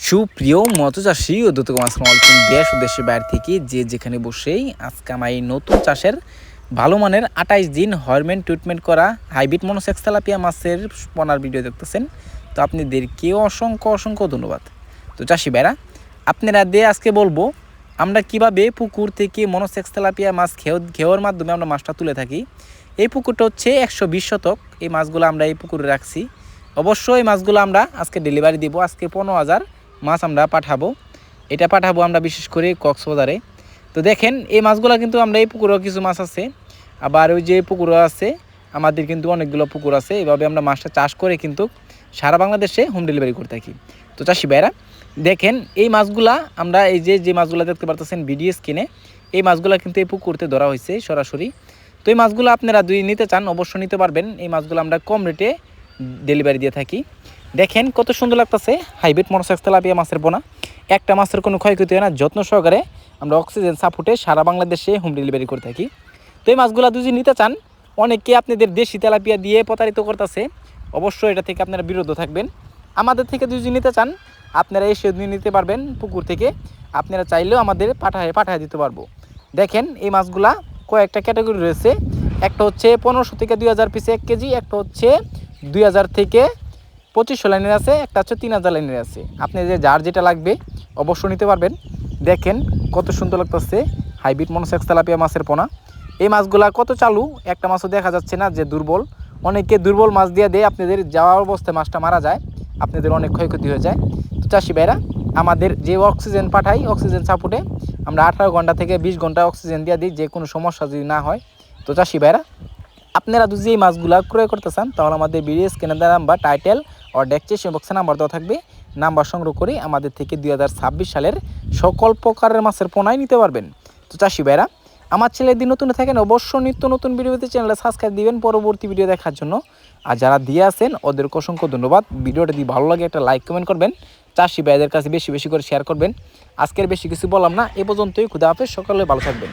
সুপ্রিয় মৎস্যচাষী ও দ্রুত আসসালামু আলাইকুম। দেশ ও দেশের বাইরে থেকে যে যেখানে বসেই আজকে আমার এই নতুন চাষের ভালো মানের 28 দিন হরমোন ট্রিটমেন্ট করা হাইব্রিড মনোসেক্স তেলাপিয়া মাছের পোনার ভিডিও দেখতেছেন। তো আপনাদেরকেও অসংখ্য ধন্যবাদ। তো চাষি ভাইরা, আপনারা দিয়ে আজকে বলবো আমরা কিভাবে পুকুর থেকে মনোসেক্স তেলাপিয়া মাছ খেওয়ার মাধ্যমে আমরা মাছটা তুলে থাকি। এই পুকুরটা হচ্ছে 120 শতক। এই মাছগুলো আমরা এই পুকুরে রাখছি। অবশ্যই এই মাছগুলো আমরা আজকে ডেলিভারি দিব। আজকে 15,000 মাছ আমরা পাঠাবো। এটা পাঠাবো আমরা বিশেষ করে কক্সবাজারে। তো দেখেন এই মাছগুলো কিন্তু আমরা এই পুকুরেও কিছু মাছ আছে, আবার ওই যে পুকুরও আছে, আমাদের কিন্তু অনেকগুলো পুকুর আছে। এইভাবে আমরা মাছটা চাষ করে কিন্তু সারা বাংলাদেশে হোম ডেলিভারি করে থাকি। তো চাষি ভাইরা দেখেন এই মাছগুলা আমরা এই যে মাছগুলো দেখতে পারতেছেন ভিডিও স্ক্রিনে, এই মাছগুলো কিন্তু এই পুকুরতে ধরা হয়েছে সরাসরি। তো এই মাছগুলো আপনারা যদি নিতে চান অবশ্যই নিতে পারবেন। এই মাছগুলো আমরা কম রেটে ডেলিভারি দিয়ে থাকি। দেখেন কত সুন্দর লাগতেছে হাইব্রিড মনোসেক্স তেলাপিয়া মাছের পোনা। একটা মাছের কোনো ক্ষয়ক্ষতি হয় না, যত্ন সহকারে আমরা অক্সিজেন সাপোর্টে সারা বাংলাদেশে হোম ডেলিভারি করে থাকি। তো এই মাছগুলো যদি নিতে চান, অনেকে আপনাদের দেশি তেলাপিয়া দিয়ে প্রতারিত করতেছে, অবশ্যই এটা থেকে আপনারা বিরত থাকবেন। আমাদের থেকে যদি নিতে চান আপনারা এসে নিতে পারবেন পুকুর থেকে, আপনারা চাইলেও আমাদের পাঠায় দিতে পারবো। দেখেন এই মাছগুলা কয়েকটা ক্যাটাগরি রয়েছে। একটা হচ্ছে 1500 থেকে 2000 পিসে 1 কেজি, একটা হচ্ছে 2000 থেকে 2500 লাইনের আছে, একটা হচ্ছে 3000 লাইনের আছে। আপনি যার যেটা লাগবে অবশ্যই নিতে পারবেন। দেখেন কত সুন্দর লাগতেছে হাইব্রিড মনোসেক্স তেলাপিয়া মাছের পোনা। এই মাছগুলা কত চালু, একটা মাছও দেখা যাচ্ছে না যে দুর্বল। অনেকে দুর্বল মাছ দিয়ে দেয়, আপনাদের যাওয়ার অবস্থায় মাছটা মারা যায়, আপনাদের অনেক ক্ষয়ক্ষতি হয়ে যায়। তো চাষি ভাইরা, আমাদের যে অক্সিজেন পাঠাই অক্সিজেন সাপোর্টে আমরা 18 ঘন্টা থেকে 20 ঘন্টা অক্সিজেন দিয়ে দিই, যে কোনো সমস্যা যদি না হয়। তো চাষি ভাইরা, আপনারা যদি এই মাছগুলো ক্রয় করতে চান তাহলে আমাদের ভিডিও স্ক্রিনে নাম্বার, টাইটেল ও ডেসক্রিপশন বক্সে নাম্বার দেওয়া থাকবে। নাম্বার সংগ্রহ করে আমাদের থেকে 2026 সালের সকল প্রকারের মাছের পোনাই নিতে পারবেন। তো চাষি ভাইরা, আমার চ্যানেল যদি নতুন থাকেন অবশ্যই নিত্য নতুন ভিডিওতে চ্যানেলে সাবস্ক্রাইব দিবেন পরবর্তী ভিডিও দেখার জন্য। আর যারা দিয়ে আসেন ওদেরকে অসংখ্য ধন্যবাদ। ভিডিওটা যদি ভালো লাগে একটা লাইক কমেন্ট করবেন, চাষি ভাইদের কাছে বেশি করে শেয়ার করবেন। আজকের বেশি কিছু বললাম না, এ পর্যন্তই। খুদা হাফেজ, সকালে ভালো থাকবেন।